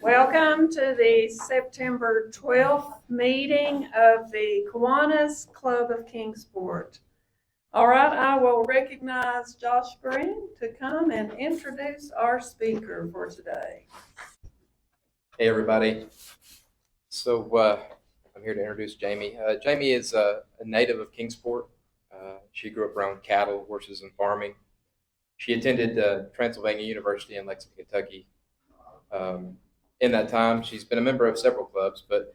Welcome to the September 12th meeting of the Kiwanis Club of Kingsport. All right, I will recognize Josh Green to come and introduce our speaker for today. Hey everybody. So I'm here to introduce Jamie. Jamie is a native of Kingsport. She grew up around cattle, horses, and farming. She attended Transylvania University in Lexington, Kentucky. In that time, she's been a member of several clubs, but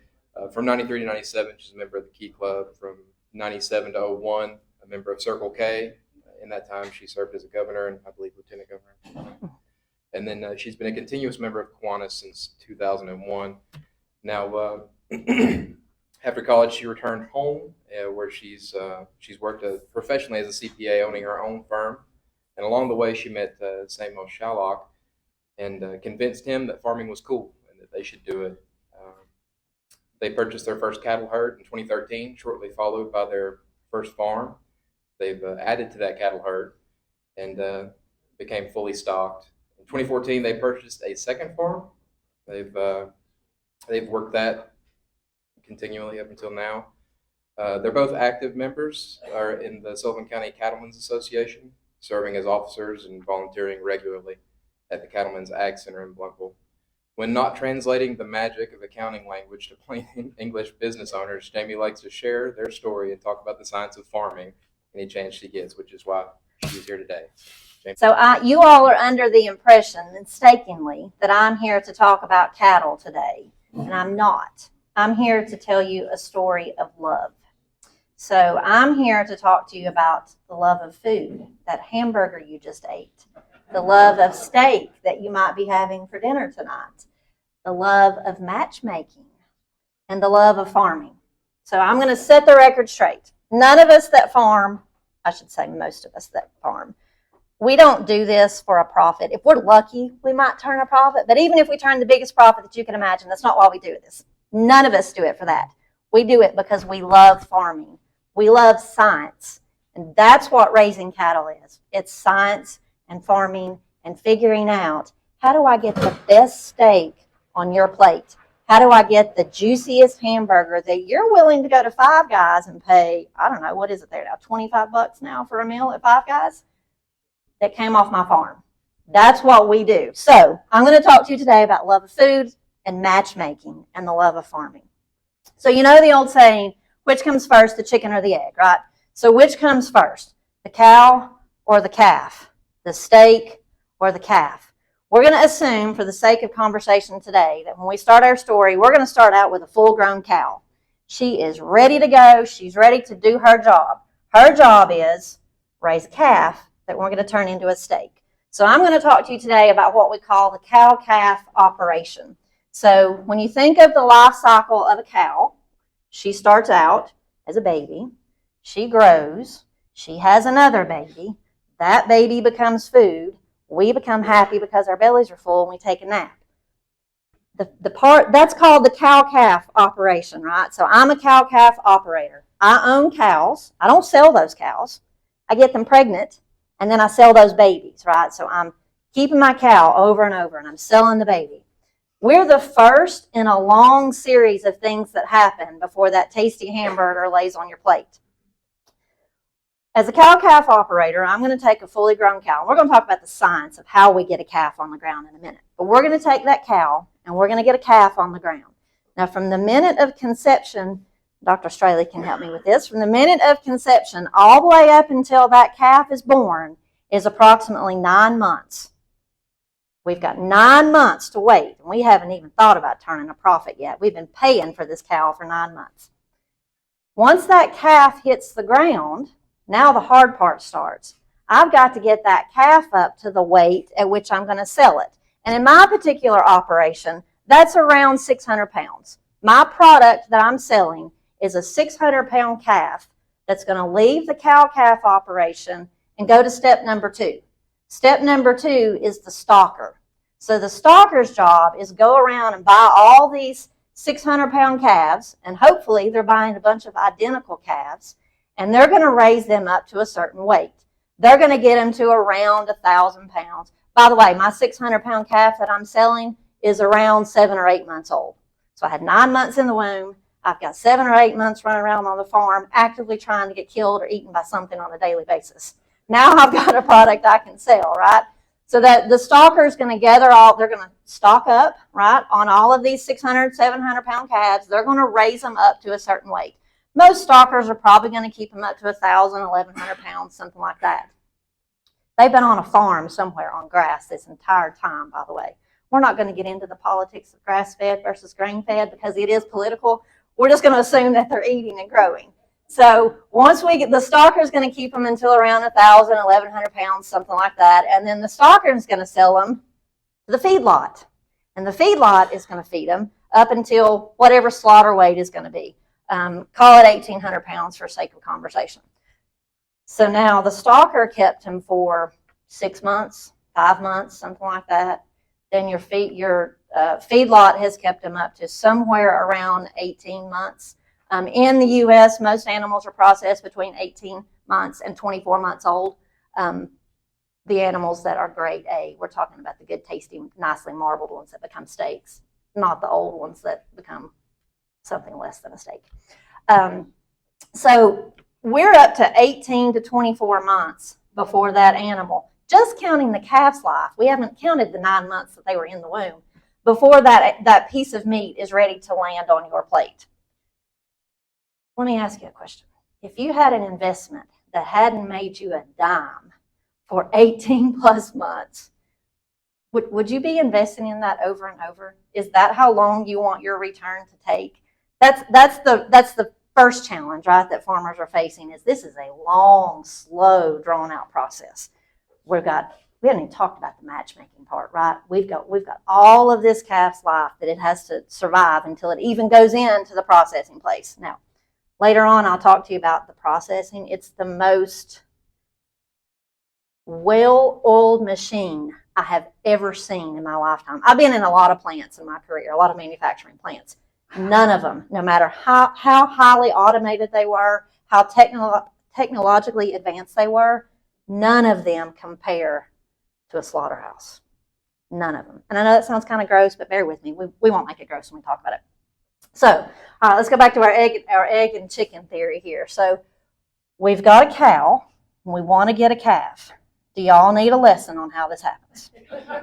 from 93 to 97, she's a member of the Key Club. From 97 to 01, a member of Circle K. In that time, she served as a governor and I believe lieutenant governor. And then she's been a continuous member of Kiwanis since 2001. Now, after college, she returned home where she's worked professionally as a CPA, owning her own firm. And along the way, she met Samuel Shallock and convinced him that farming was cool and that they should do it. They purchased their first cattle herd in 2013, shortly followed by their first farm. They've added to that cattle herd and became fully stocked. In 2014, they purchased a second farm. They've worked that continually up until now. They're both active members are in the Sullivan County Cattlemen's Association, serving as officers and volunteering regularly at the Cattlemen's Ag Center in Blountville. When not translating the magic of accounting language to plain English business owners, Jamie likes to share their story and talk about the science of farming any chance she gets, which is why she's here today. Jamie. So you all are under the impression, mistakenly, that I'm here to talk about cattle today, and I'm not. I'm here to tell you a story of love. So I'm here to talk to you about the love of food, that hamburger you just ate, the love of steak that you might be having for dinner tonight, the love of matchmaking, and the love of farming. So I'm going to set the record straight. None of us that farm, I should say most of us that farm, we don't do this for a profit. If we're lucky, we might turn a profit, but even if we turn the biggest profit that you can imagine, that's not why we do this. None of us do it for that. We do it because we love farming. We love science, and that's what raising cattle is. It's science and farming and figuring out, how do I get the best steak on your plate? How do I get the juiciest hamburger that you're willing to go to Five Guys and pay, I don't know, what is it there now, $25 now for a meal at Five Guys? That came off my farm. That's what we do. So I'm going to talk to you today about love of food and matchmaking and the love of farming. So you know the old saying, which comes first, the chicken or the egg, right? So which comes first, the cow or the calf, the steak or the calf? We're going to assume, for the sake of conversation today, that when we start our story, we're going to start out with a full-grown cow. She is ready to go. She's ready to do her job. Her job is raise a calf that we're going to turn into a steak. So I'm going to talk to you today about what we call the cow-calf operation. So when you think of the life cycle of a cow, she starts out as a baby. She grows. She has another baby. That baby becomes food. We become happy because our bellies are full and we take a nap. The part that's called the cow-calf operation, right? So I'm a cow-calf operator. I own cows. I don't sell those cows. I get them pregnant and then I sell those babies, right? So I'm keeping my cow over and over and I'm selling the baby. We're the first in a long series of things that happen before that tasty hamburger lays on your plate. As a cow-calf operator, I'm going to take a fully grown cow. We're going to talk about the science of how we get a calf on the ground in a minute. But we're going to take that cow and we're going to get a calf on the ground. Now, from the minute of conception, Dr. Straley can help me with this, from the minute of conception all the way up until that calf is born is approximately 9 months. We've got 9 months to wait, and we haven't even thought about turning a profit yet. We've been paying for this cow for 9 months. Once that calf hits the ground, now the hard part starts. I've got to get that calf up to the weight at which I'm going to sell it. And in my particular operation, that's around 600 pounds. My product that I'm selling is a 600-pound calf that's going to leave the cow-calf operation and go to step number 2. Step number 2 is the stalker. So the stalker's job is go around and buy all these 600-pound calves, and hopefully they're buying a bunch of identical calves, and they're going to raise them up to a certain weight. they're going to get them to around 1,000 pounds. By the way, my 600-pound calf that I'm selling is around 7 or 8 months old. So I had 9 months in the womb. I've got 7 or 8 months running around on the farm, actively trying to get killed or eaten by something on a daily basis. Now I've got a product I can sell, right? So that the stalker is going to gather all, they're going to stock up, right, on all of these 600, 700-pound calves. They're going to raise them up to a certain weight. Most stalkers are probably going to keep them up to 1,000, 1,100 pounds, something like that. They've been on a farm somewhere on grass this entire time, by the way. We're not going to get into the politics of grass-fed versus grain-fed because it is political. We're just going to assume that they're eating and growing. So once we get, the stalker is going to keep them until around 1,000, 1,100 pounds, something like that. And then the stalker is going to sell them to the feedlot. And the feedlot is going to feed them up until whatever slaughter weight is going to be. Call it 1,800 pounds for sake of conversation. So now the stalker kept him for 6 months, 5 months, something like that. Then your feedlot has kept him up to somewhere around 18 months. In the U.S., most animals are processed between 18 months and 24 months old. The animals that are grade A, we're talking about the good, tasty, nicely marbled ones that become steaks, not the old ones that become something less than a steak. So we're up to 18 to 24 months before that animal, just counting the calf's life. We haven't counted the 9 months that they were in the womb, before that piece of meat is ready to land on your plate. Let me ask you a question. If you had an investment that hadn't made you a dime for 18 plus months, would you be investing in that over and over? Is that how long you want your return to take? That's the first challenge, right, that farmers are facing, is this is a long, slow, drawn-out process. We haven't even talked about the matchmaking part, right? We've got all of this calf's life that it has to survive until it even goes into the processing place. Now, later on, I'll talk to you about the processing. It's the most well-oiled machine I have ever seen in my lifetime. I've been in a lot of plants in my career, a lot of manufacturing plants. None of them, no matter how highly automated they were, how technologically advanced they were, none of them compare to a slaughterhouse. None of them. And I know that sounds kind of gross, but bear with me. We won't make it gross when we talk about it. So let's go back to our egg and chicken theory here. So we've got a cow, and we want to get a calf. Do y'all need a lesson on how this happens?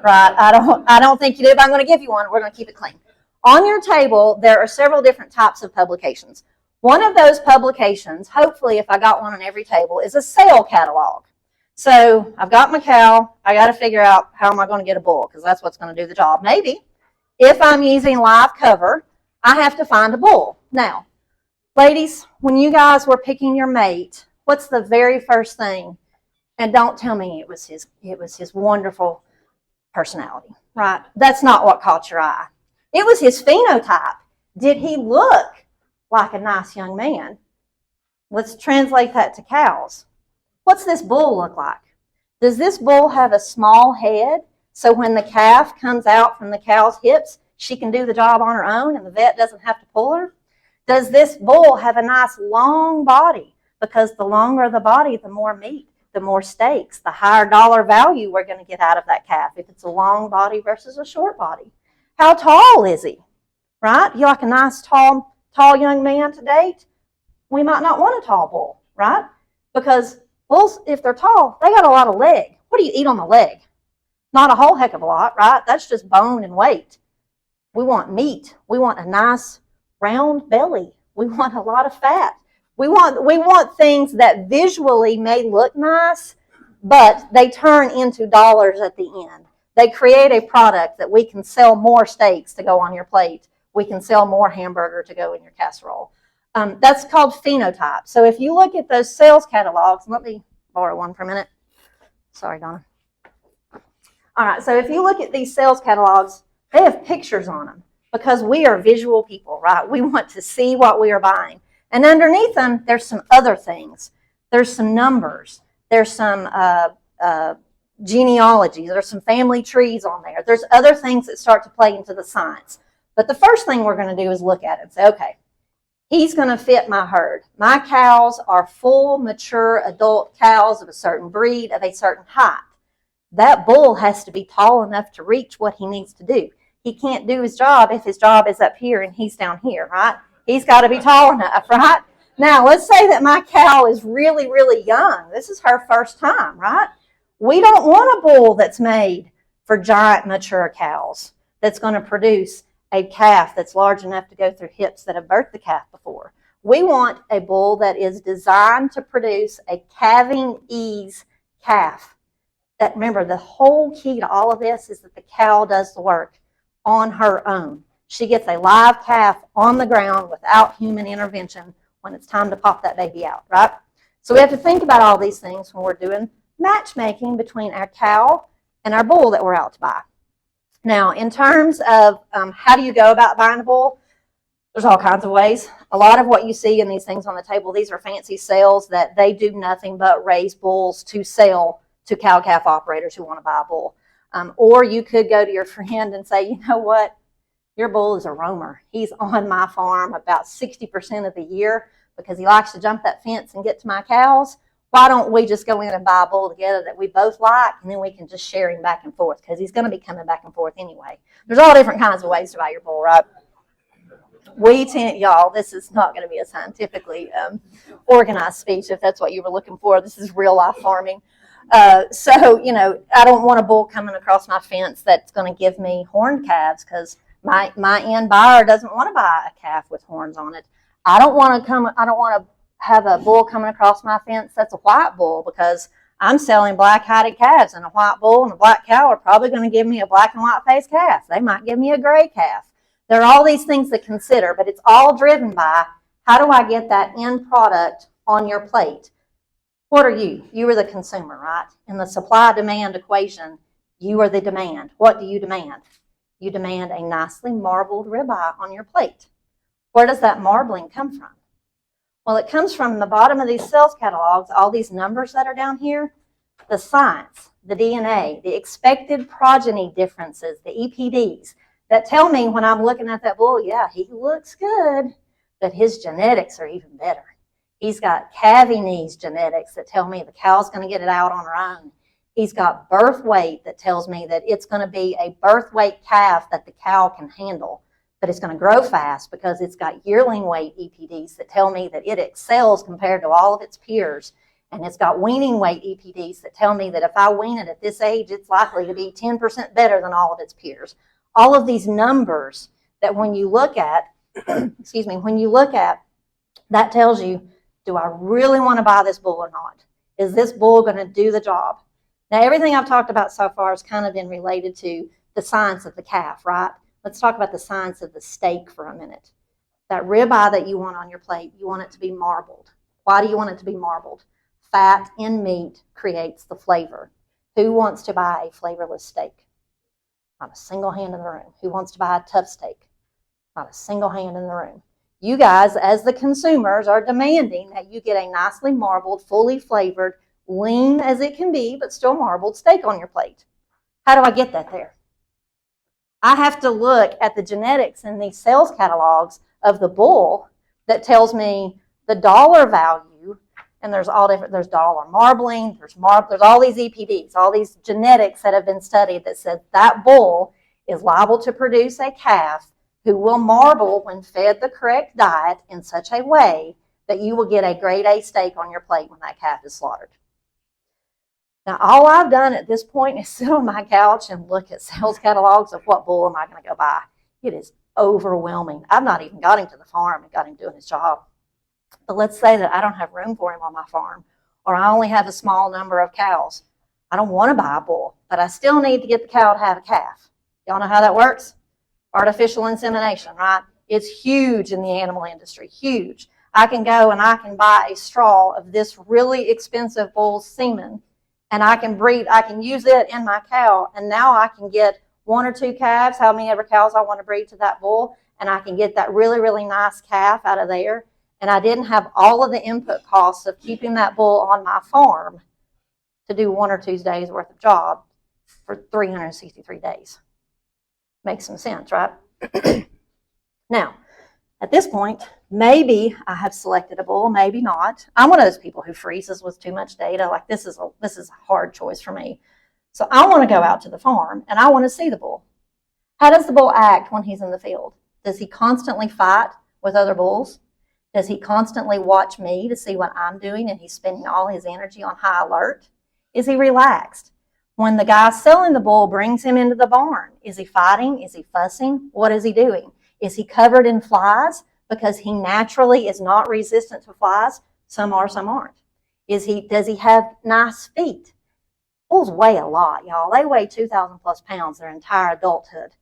Right? I don't think you do, but I'm going to give you one. We're going to keep it clean. On your table, there are several different types of publications. One of those publications, hopefully if I got one on every table, is a sale catalog. So I've got my cow. I got to figure out how am I going to get a bull, because that's what's going to do the job. Maybe if I'm using live cover, I have to find a bull. Now, ladies, when you guys were picking your mate, what's the very first thing? And don't tell me it was his wonderful personality, right? That's not what caught your eye. It was his phenotype. Did he look like a nice young man? Let's translate that to cows. What's this bull look like? Does this bull have a small head so when the calf comes out from the cow's hips, she can do the job on her own and the vet doesn't have to pull her? Does this bull have a nice long body? Because the longer the body, the more meat, the more steaks, the higher dollar value we're going to get out of that calf if it's a long body versus a short body. How tall is he? Right? You like a nice tall young man to date? We might not want a tall bull, right? Because bulls, if they're tall, they got a lot of leg. What do you eat on the leg? Not a whole heck of a lot, right? That's just bone and weight. We want meat. We want a nice round belly. We want a lot of fat. We want things that visually may look nice, but they turn into dollars at the end. They create a product that we can sell more steaks to go on your plate. We can sell more hamburger to go in your casserole. That's called phenotype. So if you look at those sales catalogs, let me borrow one for a minute. Sorry, Donna. All right, so if you look at these sales catalogs, they have pictures on them because we are visual people, right? We want to see what we are buying. And underneath them, there's some other things. There's some numbers. There's some genealogies. There's some family trees on there. There's other things that start to play into the science. But the first thing we're going to do is look at it and say, okay, He's going to fit my herd. My cows are full, mature, adult cows of a certain breed, of a certain height. That bull has to be tall enough to reach what he needs to do. He can't do his job if his job is up here and he's down here, right? He's got to be tall enough, right? Now, let's say that my cow is really, really young. This is her first time, right? We don't want a bull that's made for giant, mature cows that's going to produce a calf that's large enough to go through hips that have birthed the calf before. We want a bull that is designed to produce a calving ease calf. That, remember, the whole key to all of this is that the cow does the work on her own. She gets a live calf on the ground without human intervention when it's time to pop that baby out, right? So we have to think about all these things when we're doing matchmaking between our cow and our bull that we're out to buy. Now, in terms of how do you go about buying a bull, there's all kinds of ways. A lot of what you see in these things on the table, these are fancy sales that they do nothing but raise bulls to sell to cow-calf operators who want to buy a bull. Or you could go to your friend and say, you know what, your bull is a roamer. He's on my farm about 60% of the year because he likes to jump that fence and get to my cows. Why don't we just go in and buy a bull together that we both like, and then we can just share him back and forth because he's going to be coming back and forth anyway. There's all different kinds of ways to buy your bull, right? Y'all, this is not going to be a scientifically organized speech if that's what you were looking for. This is real life farming. So, you know, I don't want a bull coming across my fence that's going to give me horned calves because my end buyer doesn't want to buy a calf with horns on it. I don't want to have a bull coming across my fence that's a white bull because I'm selling black-hided calves, and a white bull and a black cow are probably going to give me a black and white faced calf. They might give me a gray calf. There are all these things to consider, but it's all driven by how do I get that end product on your plate. What are you? You are the consumer, right? In the supply-demand equation, you are the demand. What do you demand? You demand a nicely marbled ribeye on your plate. Where does that marbling come from? Well, it comes from the bottom of these sales catalogs, all these numbers that are down here, the science, the DNA, the expected progeny differences, the EPDs, that tell me when I'm looking at that bull, yeah, he looks good, but his genetics are even better. He's got calving ease genetics that tell me the cow's going to get it out on her own. He's got birth weight that tells me that it's going to be a birth weight calf that the cow can handle, but it's going to grow fast because it's got yearling weight EPDs that tell me that it excels compared to all of its peers. And it's got weaning weight EPDs that tell me that if I wean it at this age, it's likely to be 10% better than all of its peers. All of these numbers that when you look at, that tells you, do I really want to buy this bull or not? Is this bull going to do the job? Now, everything I've talked about so far has kind of been related to the science of the calf, right? Let's talk about the science of the steak for a minute. That ribeye that you want on your plate, you want it to be marbled. Why do you want it to be marbled? Fat in meat creates the flavor. Who wants to buy a flavorless steak? Not a single hand in the room. Who wants to buy a tough steak? Not a single hand in the room. You guys, as the consumers, are demanding that you get a nicely marbled, fully flavored, lean as it can be, but still marbled steak on your plate. How do I get that there? I have to look at the genetics in these sales catalogs of the bull that tells me the dollar value, and there's dollar marbling, there's all these EPDs, all these genetics that have been studied that says that bull is liable to produce a calf who will marble when fed the correct diet in such a way that you will get a grade A steak on your plate when that calf is slaughtered. Now, all I've done at this point is sit on my couch and look at sales catalogs of what bull am I going to go buy. It is overwhelming. I've not even got him to the farm and got him doing his job. But let's say that I don't have room for him on my farm, or I only have a small number of cows. I don't want to buy a bull, but I still need to get the cow to have a calf. Y'all know how that works? Artificial insemination, right? It's huge in the animal industry, huge. I can go and I can buy a straw of this really expensive bull's semen, and I can use it in my cow, and now I can get 1 or 2 calves, how many ever cows I want to breed to that bull, and I can get that really, really nice calf out of there, and I didn't have all of the input costs of keeping that bull on my farm to do 1 or 2 days worth of job for 363 days. Makes some sense, right? Now, At this point, maybe I have selected a bull, maybe not. I'm one of those people who freezes with too much data. Like this is a hard choice for me. So I want to go out to the farm and I want to see the bull. How does the bull act when he's in the field? Does he constantly fight with other bulls? Does he constantly watch me to see what I'm doing and he's spending all his energy on high alert? Is he relaxed? When the guy selling the bull brings him into the barn, is he fighting? Is he fussing? What is he doing? Is he covered in flies because he naturally is not resistant to flies? Some are, some aren't. Does he have nice feet? Bulls weigh a lot, y'all. They weigh 2,000 plus pounds their entire adulthood.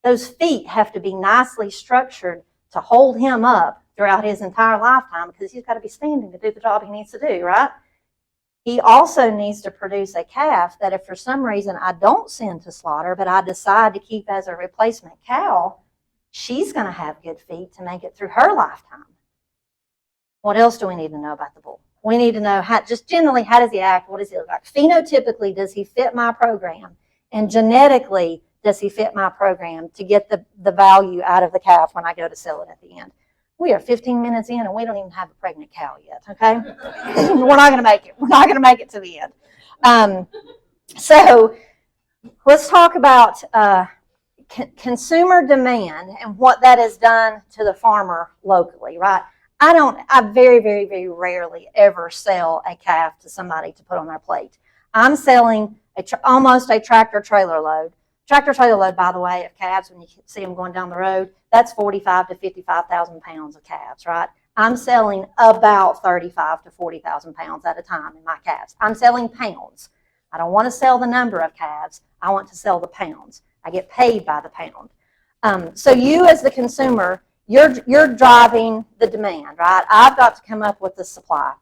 Those feet have to be nicely structured to hold him up throughout his entire lifetime because he's got to be standing to do the job he needs to do, right? He also needs to produce a calf that if for some reason I don't send to slaughter, but I decide to keep as a replacement cow, she's going to have good feet to make it through her lifetime. What else do we need to know about the bull? We need to know just generally, how does he act? What does he look like? Phenotypically, does he fit my program? And genetically, does he fit my program to get the value out of the calf when I go to sell it at the end? We are 15 minutes in and we don't even have a pregnant cow yet, okay? We're not going to make it. We're not going to make it to the end. So let's talk about consumer demand and what that has done to the farmer locally, right? I very, very, very rarely ever sell a calf to somebody to put on their plate. I'm selling almost a tractor trailer load. Tractor trailer load, by the way, of calves, when you see them going down the road, that's 45 to 55,000 pounds of calves, right? I'm selling about 35 to 40,000 pounds at a time in my calves. I'm selling pounds. I don't want to sell the number of calves. I want to sell the pounds. I get paid by the pound. So you as the consumer, you're driving the demand, right? I've got to come up with the supply.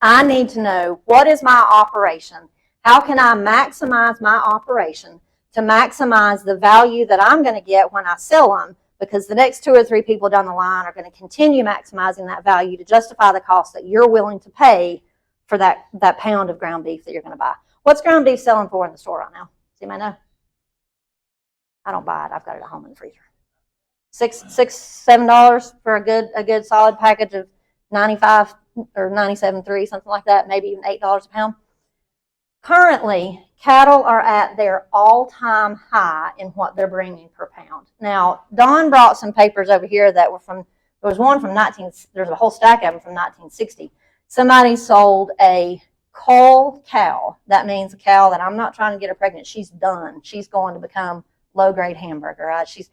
I need to know, what is my operation? How can I maximize my operation to maximize the value that I'm going to get when I sell them? Because the next 2 or 3 people down the line are going to continue maximizing that value to justify the cost that you're willing to pay for that pound of ground beef that you're going to buy. What's ground beef selling for in the store right now? Does anybody know? I don't buy it. I've got it at home in the freezer. $7 for a good solid package of 95 or 97.3, something like that, maybe even $8 a pound. Currently, cattle are at their all-time high in what they're bringing per pound. Now, Don brought some papers over here that were there's a whole stack of them from 1960. Somebody sold a cull cow. That means a cow that I'm not trying to get her pregnant. She's done. She's going to become low-grade hamburger, right? She's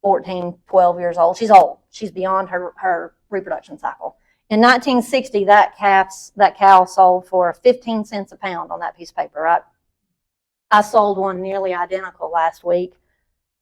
14, 12 years old. She's old. She's beyond her reproduction cycle. In 1960, that cow sold for 15 cents a pound on that piece of paper, right? I sold one nearly identical last week,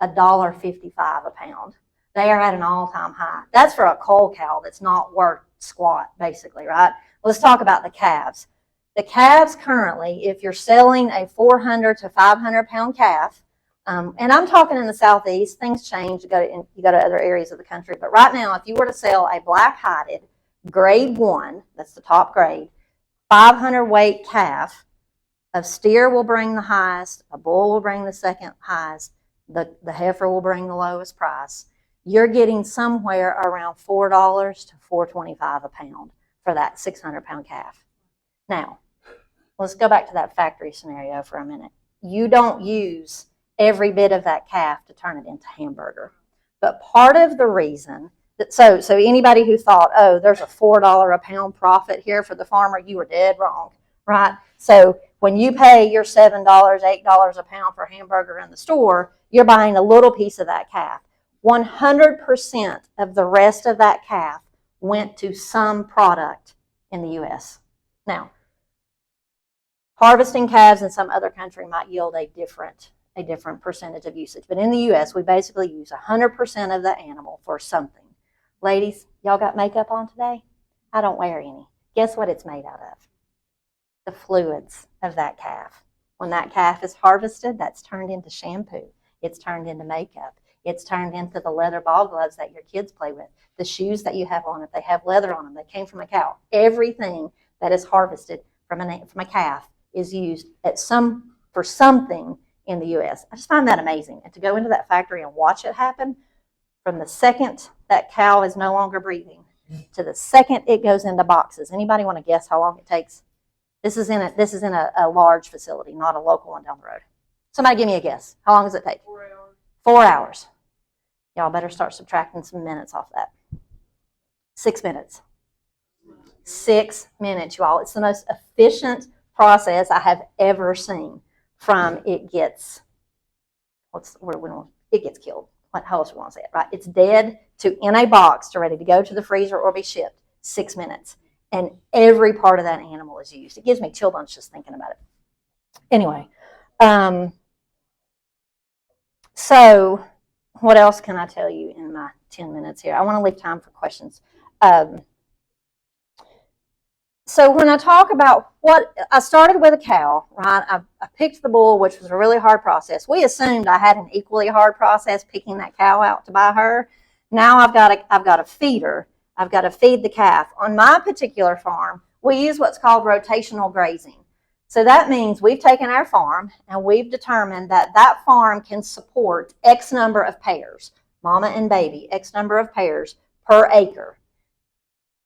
$1.55 a pound. They are at an all-time high. That's for a cull cow that's not worth squat, basically, right? Let's talk about the calves. The calves currently, if you're selling a 400 to 500 pound calf, and I'm talking in the Southeast, things change. You go to other areas of the country. But right now, if you were to sell a black-hided grade 1, that's the top grade, 500 weight calf, a steer will bring the highest, a bull will bring the second highest, the heifer will bring the lowest price. You're getting somewhere around $4 to $4.25 a pound for that 600 pound calf. Now, let's go back to that factory scenario for a minute. You don't use every bit of that calf to turn it into hamburger. But part of the reason that, so anybody who thought, oh, there's a $4 a pound profit here for the farmer, you were dead wrong, right? So when you pay your $7, $8 a pound for a hamburger in the store, you're buying a little piece of that calf. 100% of the rest of that calf went to some product in the U.S. Now, harvesting calves in some other country might yield a different percentage of usage. But in the U.S., we basically use 100% of the animal for something. Ladies, y'all got makeup on today? I don't wear any. Guess what it's made out of? The fluids of that calf. When that calf is harvested, that's turned into shampoo. It's turned into makeup. It's turned into the leather ball gloves that your kids play with. The shoes that you have on, if they have leather on them, they came from a cow. Everything that is harvested from a calf is used for something in the U.S. I just find that amazing. And to go into that factory and watch it happen, from the second that cow is no longer breathing to the second it goes into boxes. Anybody want to guess how long it takes? This is in a large facility, not a local one down the road. Somebody give me a guess. How long does it take? 4 hours. 4 hours. Y'all better start subtracting some minutes off that. 6 minutes. 6 minutes, y'all. It's the most efficient process I have ever seen. From it gets killed. How else we want to say it, right? It's dead to in a box to ready to go to the freezer or be shipped. 6 minutes. And every part of that animal is used. It gives me chill bumps just thinking about it. Anyway, so what else can I tell you in my 10 minutes here? I want to leave time for questions. So when I talk about I started with a cow, right? I picked the bull, which was a really hard process. We assumed I had an equally hard process picking that cow out to buy her. Now I've got a feeder. I've got to feed the calf. On my particular farm, we use what's called rotational grazing. So that means we've taken our farm and we've determined that farm can support X number of pairs, mama and baby, X number of pairs per acre.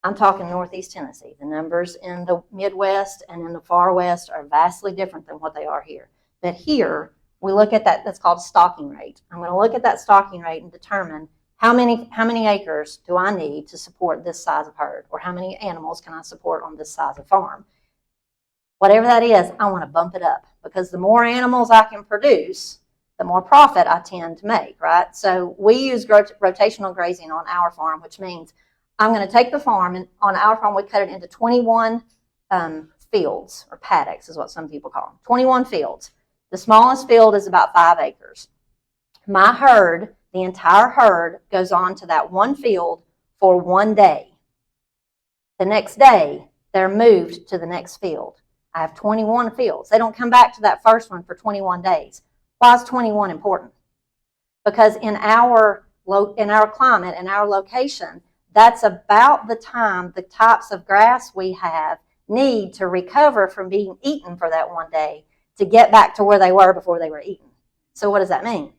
I'm talking Northeast Tennessee. The numbers in the Midwest and in the far West are vastly different than what they are here. But here, we look at that's called stocking rate. I'm going to look at that stocking rate and determine how many acres do I need to support this size of herd, or how many animals can I support on this size of farm. Whatever that is, I want to bump it up, because the more animals I can produce, the more profit I tend to make, right? So we use rotational grazing on our farm, which means I'm going to take the farm, and on our farm we cut it into 21 fields, or paddocks is what some people call them, 21 fields. The smallest field is about 5 acres. My herd, the entire herd, goes on to that one field for 1 day. The next day, they're moved to the next field. I have 21 fields. They don't come back to that first one for 21 days. Why is 21 important? Because in our climate, in our location, that's about the time the types of grass we have need to recover from being eaten for that 1 day to get back to where they were before they were eaten. So what does that mean?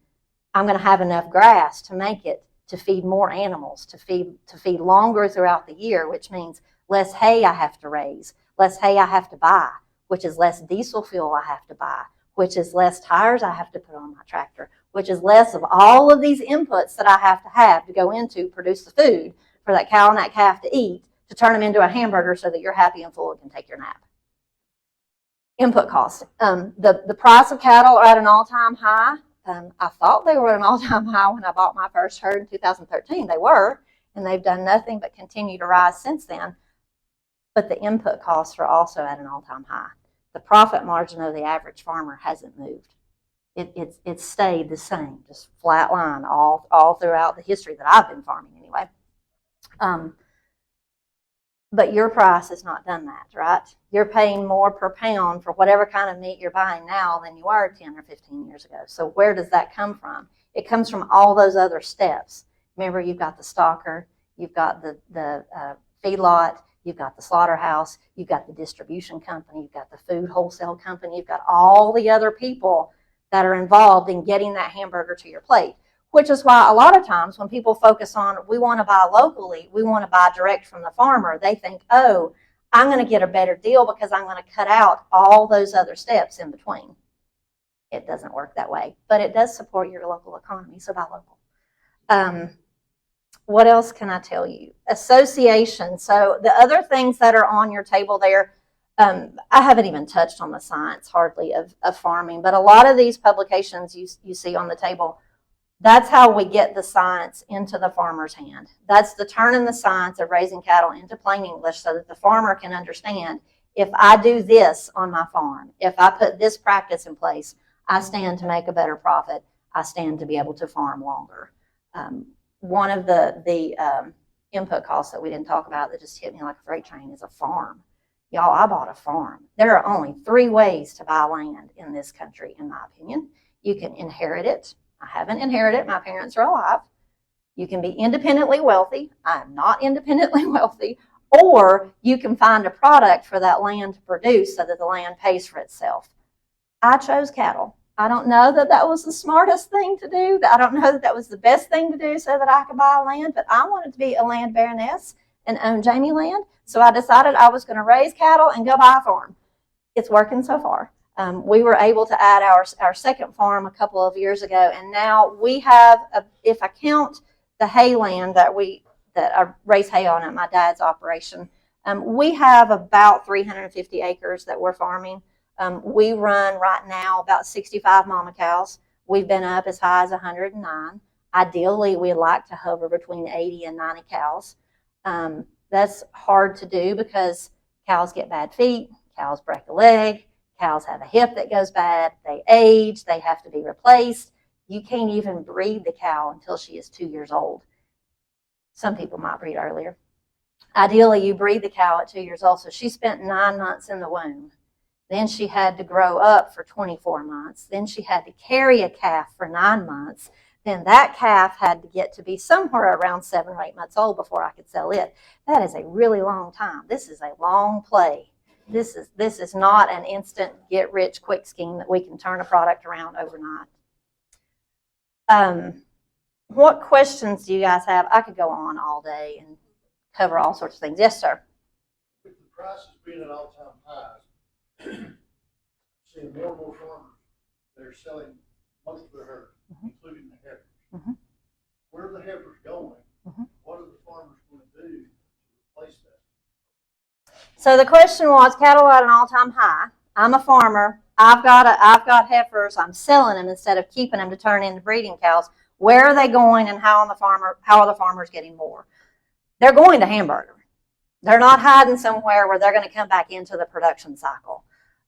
I'm going to have enough grass to make it to feed more animals, to feed longer throughout the year, which means less hay I have to raise, less hay I have to buy, which is less diesel fuel I have to buy, which is less tires I have to put on my tractor, which is less of all of these inputs that I have to go into produce the food for that cow and that calf to eat, to turn them into a hamburger so that you're happy and full and can take your nap. Input costs. The price of cattle are at an all-time high. I thought they were at an all-time high when I bought my first herd in 2013. They were, and they've done nothing but continue to rise since then. But the input costs are also at an all-time high. The profit margin of the average farmer hasn't moved. It's stayed the same, just flat line all throughout the history that I've been farming anyway. But your price has not done that, right? You're paying more per pound for whatever kind of meat you're buying now than you were 10 or 15 years ago. So where does that come from? It comes from all those other steps. Remember, you've got the stocker, you've got the feedlot, you've got the slaughterhouse, you've got the distribution company, you've got the food wholesale company, you've got all the other people that are involved in getting that hamburger to your plate. Which is why a lot of times when people focus on, we want to buy locally, we want to buy direct from the farmer, they think, oh, I'm going to get a better deal because I'm going to cut out all those other steps in between. It doesn't work that way, but it does support your local economy, so buy local. What else can I tell you? Association. So the other things that are on your table there, I haven't even touched on the science hardly of farming, but a lot of these publications you see on the table, that's how we get the science into the farmer's hand. That's the turning the science of raising cattle into plain English so that the farmer can understand, if I do this on my farm, if I put this practice in place, I stand to make a better profit. I stand to be able to farm longer. One of the input costs that we didn't talk about that just hit me like a freight train is a farm. Y'all, I bought a farm. There are only 3 ways to buy land in this country, in my opinion. You can inherit it. I haven't inherited it. My parents are alive. You can be independently wealthy. I am not independently wealthy. Or you can find a product for that land to produce so that the land pays for itself. I chose cattle. I don't know that that was the smartest thing to do. I don't know that that was the best thing to do so that I could buy land, but I wanted to be a land baroness and own Jamie land. So I decided I was going to raise cattle and go buy a farm. It's working so far. We were able to add our second farm a couple of years ago, and now we have, if I count the hay land that I raise hay on at my dad's operation, we have about 350 acres that we're farming. We run right now about 65 mama cows. We've been up as high as 109. Ideally, we'd like to hover between 80 and 90 cows. That's hard to do because cows get bad feet, cows break a leg, cows have a hip that goes bad, they age, they have to be replaced. You can't even breed the cow until she is 2 years old. Some people might breed earlier. Ideally, you breed the cow at 2 years old. So she spent 9 months in the womb. Then she had to grow up for 24 months. Then she had to carry a calf for 9 months. Then that calf had to get to be somewhere around 7 or 8 months old before I could sell it. That is a really long time. This is a long play. This is not an instant get-rich-quick scheme that we can turn a product around overnight. What questions do you guys have? I could go on all day and cover all sorts of things. Yes, sir. With the prices being at all-time highs, seeing more and more farmers that are selling most of their herd, including the heifers. Where are the heifers going? What are the farmers going to do to replace that? So the question was, cattle at an all-time high. I'm a farmer. I've got heifers. I'm selling them instead of keeping them to turn into breeding cows. Where are they going, and how are the farmers getting more? They're going to Hamburger. They're not hiding somewhere where they're going to come back into the production cycle.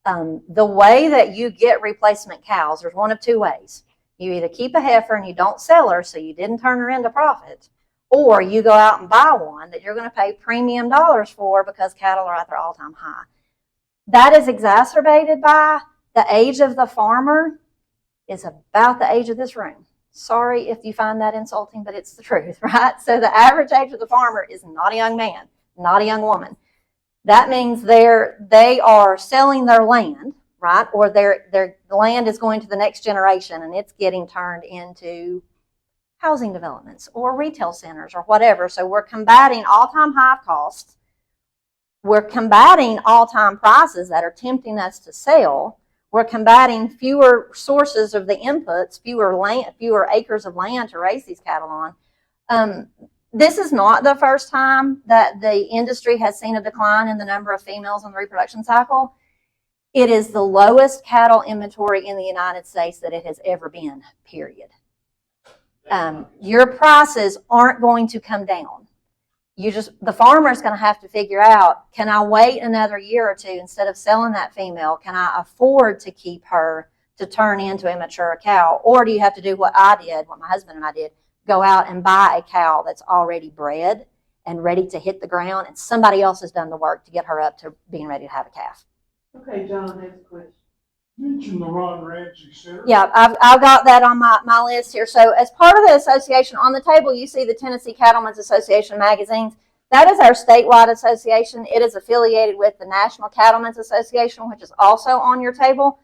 The way that you get replacement cows, there's one of two ways. You either keep a heifer and you don't sell her, so you didn't turn her into profit, or you go out and buy one that you're going to pay premium dollars for because cattle are at their all-time high. That is exacerbated by the age of the farmer is about the age of this room. Sorry if you find that insulting, but it's the truth, right? So the average age of the farmer is not a young man, not a young woman. That means they are selling their land, right? Or their land is going to the next generation and it's getting turned into housing developments or retail centers or whatever. So we're combating all-time high costs. We're combating all-time prices that are tempting us to sell. We're combating fewer sources of the inputs, fewer acres of land to raise these cattle on. This is not the first time that the industry has seen a decline in the number of females in the reproduction cycle. It is the lowest cattle inventory in the United States that it has ever been, period. Your prices aren't going to come down. The farmer's going to have to figure out, can I wait another year or two instead of selling that female? Can I afford to keep her to turn into a mature cow? Or do you have to do what I did, what my husband and I did, go out and buy a cow that's already bred and ready to hit the ground, and somebody else has done the work to get her up to being ready to have a calf? Okay, John, next question. You mentioned the Ron Ramsey Center. Yeah, I've got that on my list here. So as part of the association, on the table you see the Tennessee Cattlemen's Association magazines. That is our statewide association. It is affiliated with the National Cattlemen's Association, which is also on your table.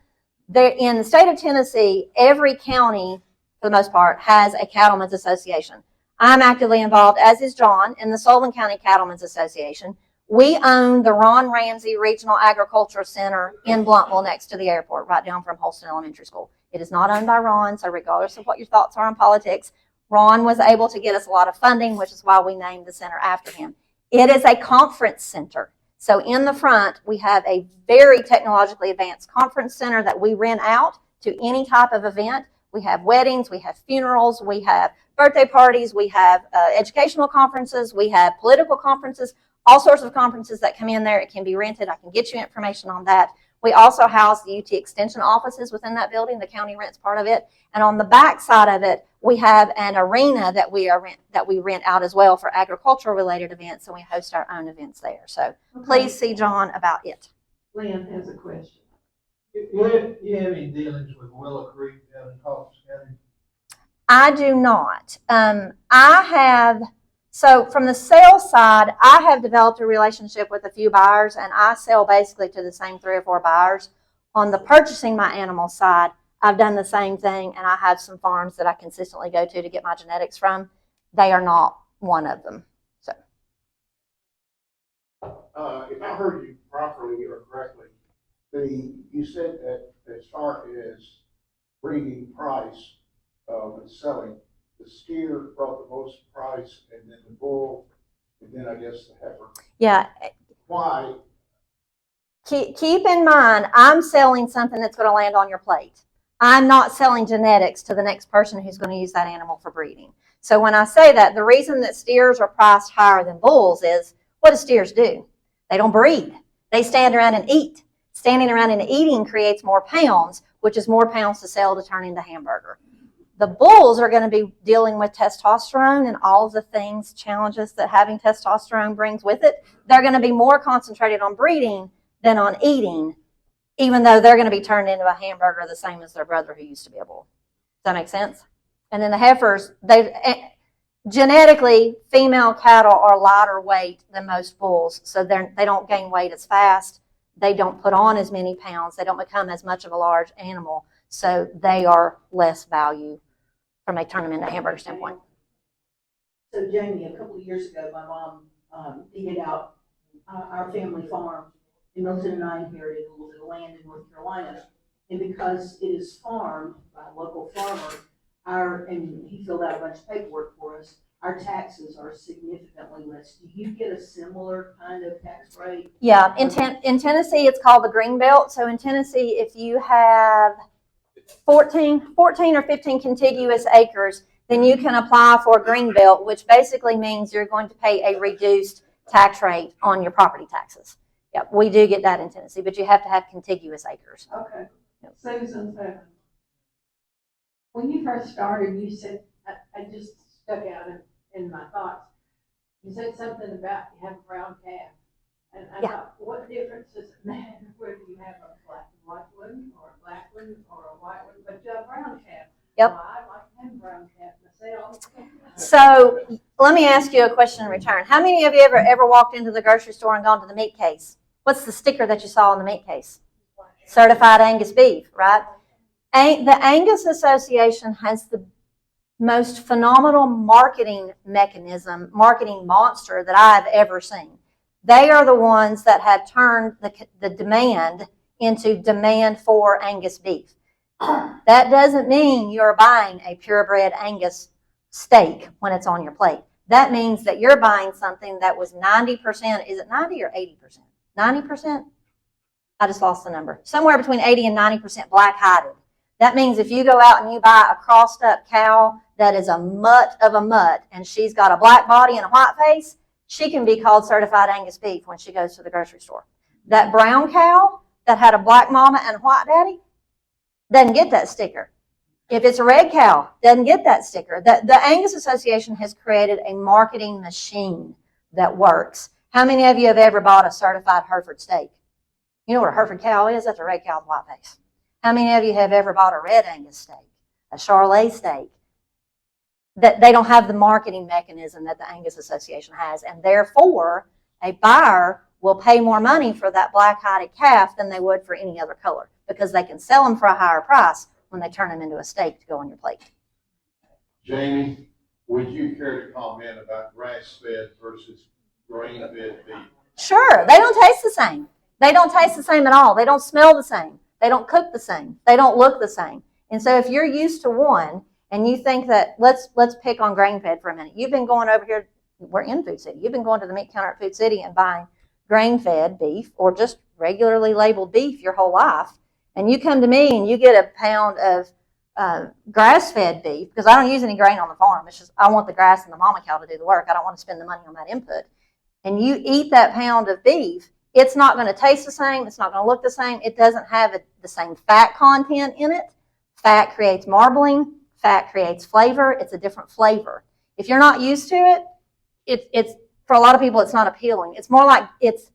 In the state of Tennessee, every county, for the most part, has a Cattlemen's Association. I'm actively involved, as is John, in the Sullivan County Cattlemen's Association. We own the Ron Ramsey Regional Agricultural Center in Bluntville next to the airport, right down from Holston Elementary School. It is not owned by Ron, so regardless of what your thoughts are on politics, Ron was able to get us a lot of funding, which is why we named the center after him. It is a conference center. So in the front, we have a very technologically advanced conference center that we rent out to any type of event. We have weddings, we have funerals, we have birthday parties, we have educational conferences, we have political conferences, all sorts of conferences that come in there. It can be rented. I can get you information on that. We also house the UT Extension offices within that building. The county rents part of it. And on the back side of it, we have an arena that we rent out as well for agricultural related events, and we host our own events there. So please see John about it. Lynn has a question. You have any dealings with Willow Creek down in Hawkins County? I do not. So from the sales side, I have developed a relationship with a few buyers, and I sell basically to the same 3 or 4 buyers. On the purchasing my animal side, I've done the same thing, and I have some farms that I consistently go to get my genetics from. They are not one of them. So, If I heard you properly or correctly, you said that as far as breeding price and selling, the steer brought the most price, and then the bull, and then I guess the heifer. yeah, Why? keep in mind, I'm selling something that's going to land on your plate. I'm not selling genetics to the next person who's going to use that animal for breeding. So when I say that, the reason that steers are priced higher than bulls is, what do steers do? They don't breed. They stand around and eat. Standing around and eating creates more pounds, which is more pounds to sell to turn into hamburger. The bulls are going to be dealing with testosterone and all of the things, challenges that having testosterone brings with it. They're going to be more concentrated on breeding than on eating, even though they're going to be turned into a hamburger the same as their brother who used to be a bull. Does that make sense? And then the heifers, genetically, female cattle are lighter weight than most bulls, so they don't gain weight as fast. They don't put on as many pounds. They don't become as much of a large animal, so they are less value from a turn them into hamburger standpoint. So Jamie, a couple of years ago, my mom deeded out our family farm, and Milton and I inherited a little bit of land in North Carolina. And because it is farmed by a local farmer, and he filled out a bunch of paperwork for us, our taxes are significantly less. Do you get a similar kind of tax rate? Yeah, in Tennessee, it's called the green belt. So in Tennessee, if you have 14 or 15 contiguous acres, then you can apply for a green belt, which basically means you're going to pay a reduced tax rate on your property taxes. Yep, we do get that in Tennessee, but you have to have contiguous acres. Okay. Susan, when you first started, you said, I just stuck out in my thoughts. You said something about you have a brown calf. And I thought, what difference does it matter whether you have a black and white one, or a black one, or a white one, but you have a brown calf? Yep. Well, I'd like to have a brown calf myself. So let me ask you a question in return. How many of you ever walked into the grocery store and gone to the meat case? What's the sticker that you saw on the meat case? Certified Angus beef, right? The Angus Association has the most phenomenal marketing mechanism, marketing monster that I've ever seen. They are the ones that have turned the demand into demand for Angus beef. That doesn't mean you're buying a purebred Angus steak when it's on your plate. That means that you're buying something that was 90%, is it 90 or 80%? 90%? I just lost the number. Somewhere between 80 and 90% black-hided. That means if you go out and you buy a crossed-up cow that is a mutt of a mutt, and she's got a black body and a white face, she can be called certified Angus beef when she goes to the grocery store. That brown cow that had a black mama and a white daddy doesn't get that sticker. If it's a red cow, doesn't get that sticker. The Angus Association has created a marketing machine that works. How many of you have ever bought a certified Hereford steak? You know what a Hereford cow is? That's a red cow with white face. How many of you have ever bought a red Angus steak, a Charolais steak? That they don't have the marketing mechanism that the Angus Association has, and therefore a buyer will pay more money for that black-hided calf than they would for any other color, because they can sell them for a higher price when they turn them into a steak to go on your plate. Jamie, would you care to comment about grass-fed versus grain-fed beef? Sure, they don't taste the same. They don't taste the same at all. They don't smell the same. They don't cook the same. They don't look the same. And so if you're used to one and you think that, let's pick on grain-fed for a minute. You've been going over here, we're in Food City. You've been going to the meat counter at Food City and buying grain-fed beef or just regularly labeled beef your whole life. And you come to me and you get a pound of grass-fed beef, because I don't use any grain on the farm. It's just I want the grass and the mama cow to do the work. I don't want to spend the money on that input. And you eat that pound of beef, it's not going to taste the same. It's not going to look the same. It doesn't have the same fat content in it. Fat creates marbling. Fat creates flavor. It's a different flavor. If you're not used to it, it's for a lot of people, it's not appealing. It's more like, it's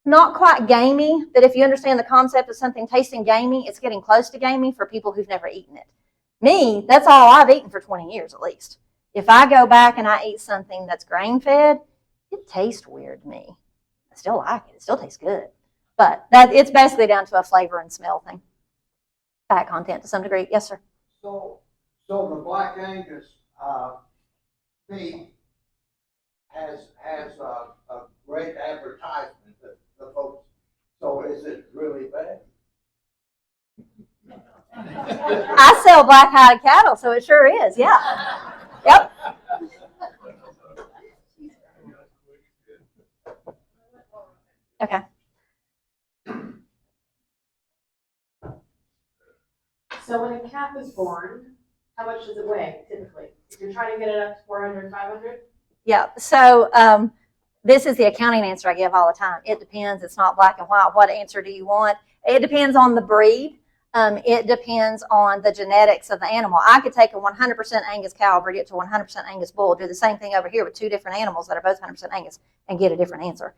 not quite gamey, but if you understand the concept of something tasting gamey, it's getting close to gamey for people who've never eaten it. Me, that's all I've eaten for 20 years at least. If I go back and I eat something that's grain-fed, it tastes weird to me. I still like it. It still tastes good. But it's basically down to a flavor and smell thing. fat content to some degree. Yes, sir. So the Black Angus, meat has a great advertisement that the folks, so is it really bad? I sell black-hide cattle, so it sure is. Yeah. Yep. Okay. So when a calf is born, how much does it weigh typically? If you're trying to get it up to 400, 500? Yeah. So this is the accounting answer I give all the time. It depends. It's not black and white. What answer do you want? It depends on the breed. It depends on the genetics of the animal. I could take a 100% Angus cow, breed it to 100% Angus bull, do the same thing over here with two different animals that are both 100% Angus and get a different answer.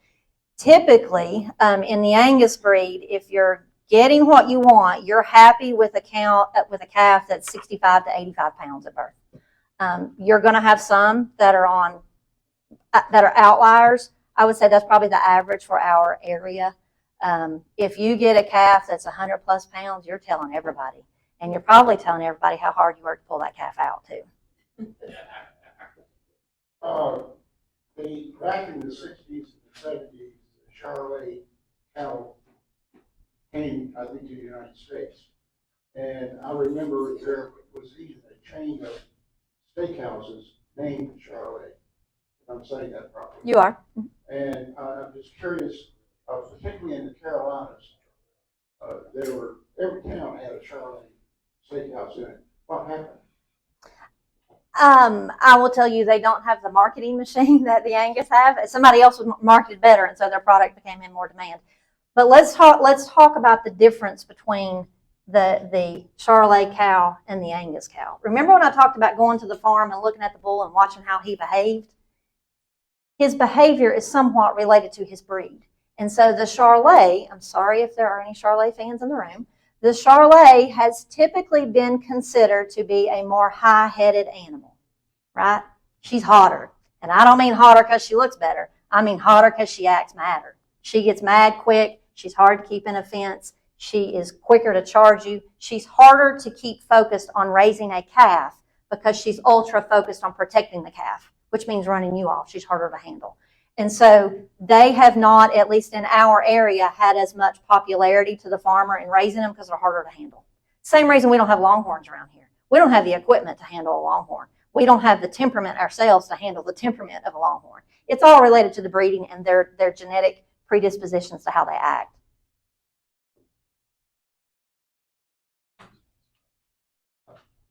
Typically, in the Angus breed, if you're getting what you want, you're happy with a calf that's 65 to 85 pounds at birth. You're going to have some that are outliers. I would say that's probably the average for our area. If you get a calf that's 100 plus pounds, you're telling everybody, and you're probably telling everybody how hard you work to pull that calf out too. Back in the 60s and the 70s, Charolais cattle came, I think, to the United States. And I remember there was even a chain of steakhouses named Charolais. If I'm saying that properly. You are. And I'm just curious, particularly in the Carolinas, every town had a Charolais steakhouse in it. What happened? I will tell you, they don't have the marketing machine that the Angus have. Somebody else was marketed better, and so their product became in more demand. But let's talk about the difference between the Charolais cow and the Angus cow. Remember when I talked about going to the farm and looking at the bull and watching how he behaved? His behavior is somewhat related to his breed. And so the Charolais, I'm sorry if there are any Charolais fans in the room, the Charolais has typically been considered to be a more high-headed animal, right? She's hotter. And I don't mean hotter because she looks better. I mean hotter because she acts madder. She gets mad quick. She's hard to keep in a fence. She is quicker to charge you. She's harder to keep focused on raising a calf because she's ultra focused on protecting the calf, which means running you off. She's harder to handle. And so they have not, at least in our area, had as much popularity to the farmer in raising them because they're harder to handle. Same reason we don't have longhorns around here. We don't have the equipment to handle a longhorn. We don't have the temperament ourselves to handle the temperament of a longhorn. It's all related to the breeding and their genetic predispositions to how they act.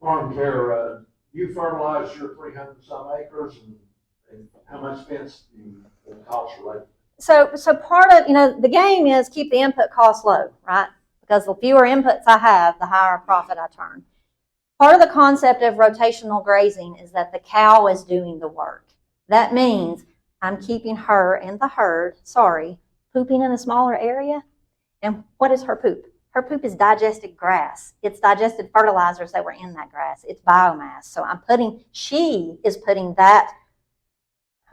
Farm care, you fertilize your 300 some acres, and how much fence do you cost related? So part of, the game is keep the input costs low, right? Because the fewer inputs I have, the higher profit I turn. Part of the concept of rotational grazing is that the cow is doing the work. That means I'm keeping her and the herd, pooping in a smaller area. And what is her poop? Her poop is digested grass. It's digested fertilizers that were in that grass. It's biomass. So she is putting that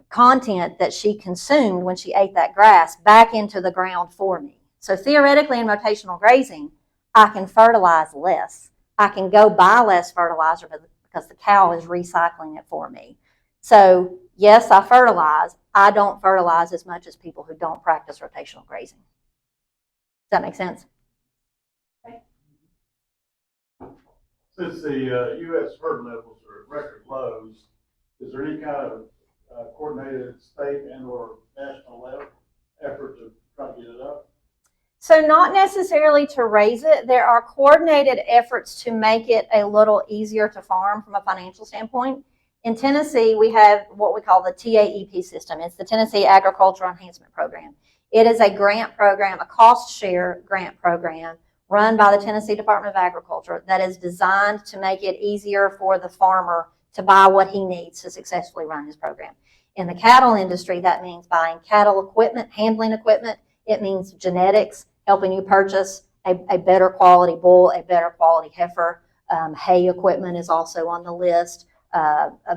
content that she consumed when she ate that grass back into the ground for me. So theoretically in rotational grazing, I can fertilize less. I can go buy less fertilizer because the cow is recycling it for me. So yes, I fertilize. I don't fertilize as much as people who don't practice rotational grazing. Does that make sense? Since the U.S. herd levels are at record lows, is there any kind of coordinated state and or national level effort to try to get it up? So not necessarily to raise it. There are coordinated efforts to make it a little easier to farm from a financial standpoint. In Tennessee, we have what we call the TAEP system. It's the Tennessee Agricultural Enhancement Program. It is a grant program, a cost share grant program run by the Tennessee Department of Agriculture that is designed to make it easier for the farmer to buy what he needs to successfully run his program. In the cattle industry, that means buying cattle equipment, handling equipment. It means genetics, helping you purchase a better quality bull, a better quality heifer. Hay equipment is also on the list.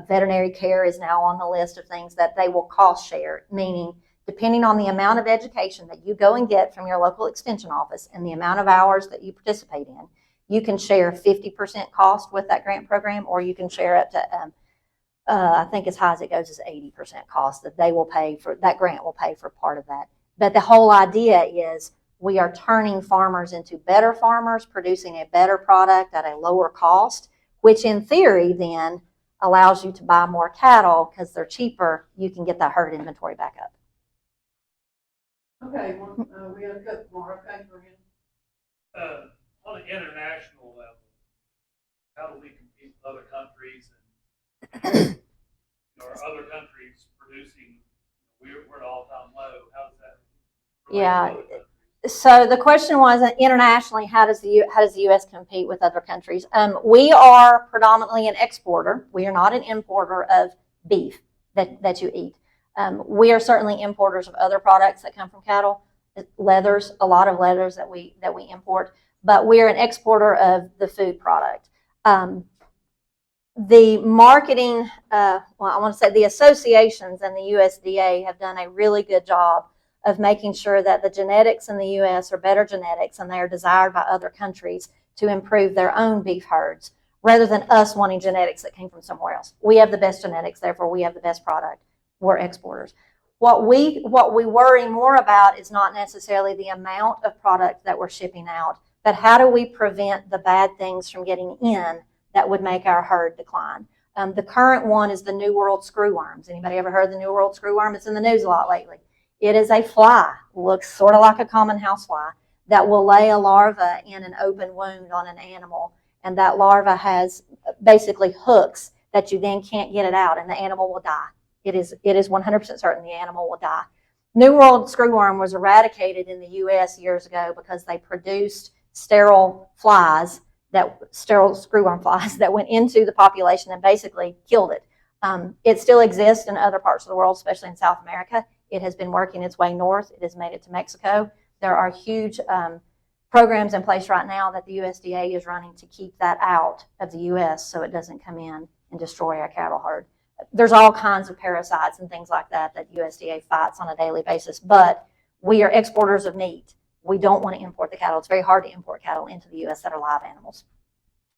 Veterinary care is now on the list of things that they will cost share, meaning depending on the amount of education that you go and get from your local extension office and the amount of hours that you participate in, You can share 50% cost with that grant program, or you can share up to, I think as high as it goes is 80% cost that they will pay for, that grant will pay for part of that. But the whole idea is we are turning farmers into better farmers, producing a better product at a lower cost, which in theory then allows you to buy more cattle because they're cheaper. You can get that herd inventory back up. Okay, well, we got a couple more, okay, Brian. On an international level, how do we compete with other countries? And are other countries producing? We're at all-time low. How does that relate to other countries? So the question was, internationally, how does the U.S. compete with other countries? We are predominantly an exporter. We are not an importer of beef that you eat. We are certainly importers of other products that come from cattle, leathers, a lot of leathers that we import, but we are an exporter of the food product. The marketing, I want to say the associations and the USDA have done a really good job of making sure that the genetics in the U.S. are better genetics and they are desired by other countries to improve their own beef herds, rather than us wanting genetics that came from somewhere else. We have the best genetics, therefore we have the best product. We're exporters. What we worry more about is not necessarily the amount of product that we're shipping out, but how do we prevent the bad things from getting in that would make our herd decline. The current one is the New World screwworms. Anybody ever heard of the New World screwworm? It's in the news a lot lately. It is a fly, looks sort of like a common housefly, that will lay a larva in an open wound on an animal, and that larva has basically hooks that you then can't get it out, and the animal will die. It is 100% certain the animal will die. New World screwworm was eradicated in the U.S. years ago because they produced sterile screwworm flies that went into the population and basically killed it. It still exists in other parts of the world, especially in South America. It has been working its way north. It has made it to Mexico. There are huge programs in place right now that the USDA is running to keep that out of the U.S. so it doesn't come in and destroy our cattle herd. There's all kinds of parasites and things like that USDA fights on a daily basis, but we are exporters of meat. We don't want to import the cattle. It's very hard to import cattle into the U.S. that are live animals.